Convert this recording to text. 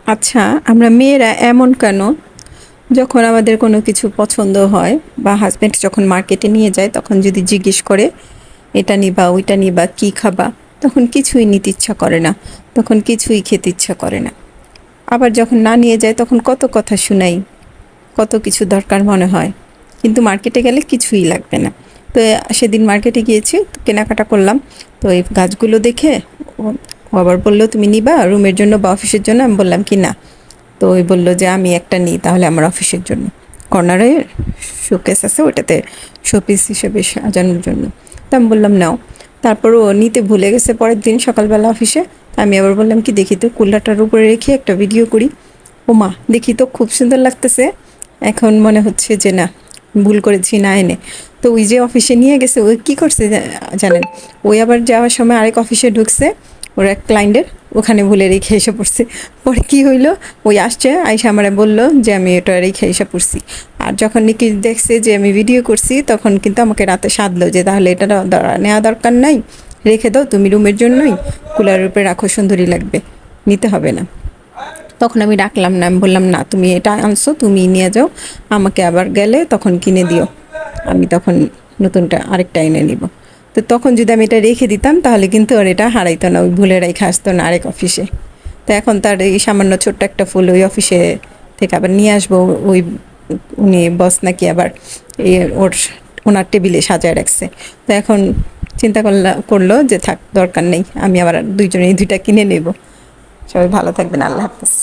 আচ্ছা, আমরা মেয়েরা এমন কেন? যখন আমাদের কোনো কিছু পছন্দ হয় বা হাসব্যান্ড যখন মার্কেটে নিয়ে যায় তখন যদি জিজ্ঞেস করে এটা নিবা ওইটা নিবা কী খাবা, তখন কিছুই নিতে ইচ্ছা করে না, তখন কিছুই খেতে ইচ্ছা করে না। আবার যখন না নিয়ে যায় তখন কত কথা শুনাই, কত কিছু দরকার মনে হয়, কিন্তু মার্কেটে গেলে কিছুই লাগবে না। তো সেদিন মার্কেটে গিয়েছি, তো কেনাকাটা করলাম। তো এই গাছগুলো দেখে ও আবার বললো তুমি নিবা রুমের জন্য বা অফিসের জন্য? আমি বললাম কি না। তো ওই বললো যে আমি একটা নিই তাহলে আমার অফিসের জন্য, কর্নারে শোকেস আছে ওটাতে শোপিস হিসেবে সাজানোর জন্য। তো আমি বললাম নাও। তারপর ও নিতে ভুলে গেছে পরের দিন সকালবেলা অফিসে। আমি আবার বললাম কি দেখি তো কুলারটার উপরে রেখে একটা ভিডিও করি। ও মা, দেখি তো খুব সুন্দর লাগতেছে। এখন মনে হচ্ছে যে না, ভুল করেছি না এনে। তো ওই যে অফিসে নিয়ে গেছে ওই কী করছে জানেন? ওই আবার যাওয়ার সময় আরেক অফিসে ঢুকছে, ওর এক ক্লায়েন্টের, ওখানে ভুলে রেখে এসে পড়ছে। পরে কি হইলো, ওই আসছে আইসা আমারে বললো যে আমি এটা রেখে এসে পড়ছি। আর যখন নাকি দেখছে যে আমি ভিডিও করছি তখন কিন্তু আমাকে রাতে সাধলো যে তাহলে এটা নেওয়া দরকার নাই, রেখে দাও তুমি রুমের জন্যই, কুলারের উপরে রাখো, সুন্দরই লাগবে, নিতে হবে না। তখন আমি ডাকলাম না, আমি বললাম না তুমি এটা আনছো তুমি নিয়ে যাও, আমাকে আবার গেলে তখন কিনে দিও, আমি তখন নতুনটা আরেকটা এনে নিব। তো তখন যদি আমি এটা রেখে দিতাম তাহলে কিন্তু আর এটা হারাইতো না, ওই ভুলে রেখে আসতো না আরেক অফিসে। তো এখন তার এই সামান্য ছোট্ট একটা ফুল ওই অফিসে থেকে আবার নিয়ে আসবো। ওই উনি বস নাকি আবার এই ওনার টেবিলে সাজায় রাখছে। তো এখন চিন্তা করলো যে থাক দরকার নেই, আমি আবার দুইজনেই দুইটা কিনে নেব। সবাই ভালো থাকবেন, আল্লাহ হাফেজ।